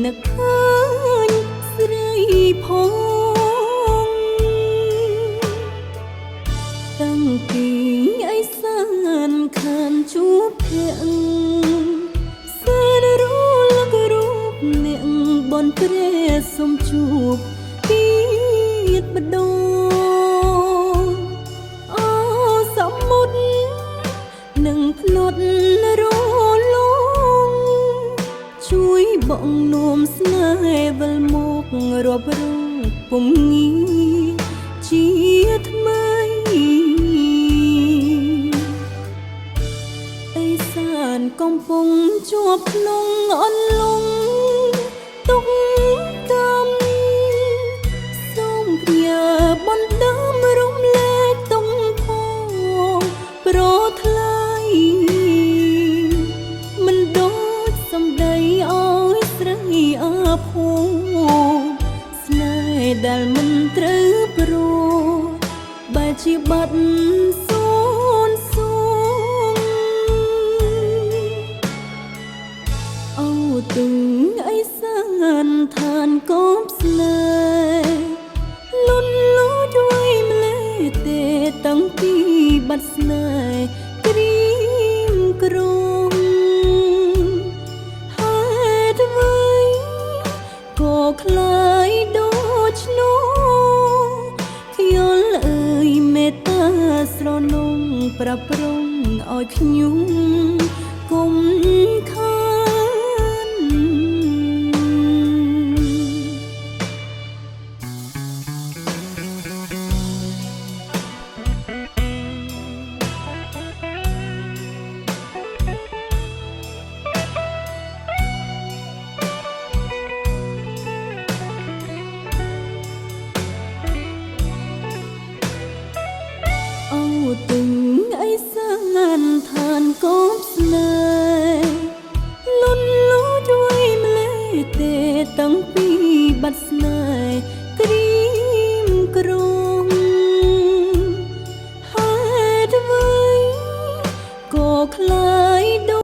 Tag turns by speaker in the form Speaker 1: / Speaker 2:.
Speaker 1: នឹកឃើញស្រីផងតាំងពីឯសានខានជួបភ័ក្រសែនរលករូបអ្នកបនព្រះសុំជួបទៀតម្ដងអូសមុទ្រនឹងភ្នត់រលងជួយបងនោមស្នេហ៍វិលមករាប់រងពុំងាជាថ្មីឯសានកំពុងជាប់ក្នុងអន្លង់ទុកកម្មសូមព្យាបណ្ដើមរំលែកតុងផងប្រថ្លៃមិនដូចសម្ដីអើយស្រីអាភូស្នេហ៍ដែលមិនត្រូវព្រោះបែរជាបាត់សូន្យសួងអូទឹងឯសានឋានកូនស្នេហ៍លន់លូចໄວម្លេះទេតាំងពីបាត់ស្នេហ៍ក្រៀមក្រំហេតុអ្វីក៏ខ្លាយដូចនោះខ្យល់អើយមេត្តាស្រណងប្រាប់ប្រងឲ្យខ្ញុំគុំខានអូទឹងឯសានឋានកូនស្នេហ៍លន់លូចໄວម្លេះទេតាំងពីបាត់ស្នេហ៍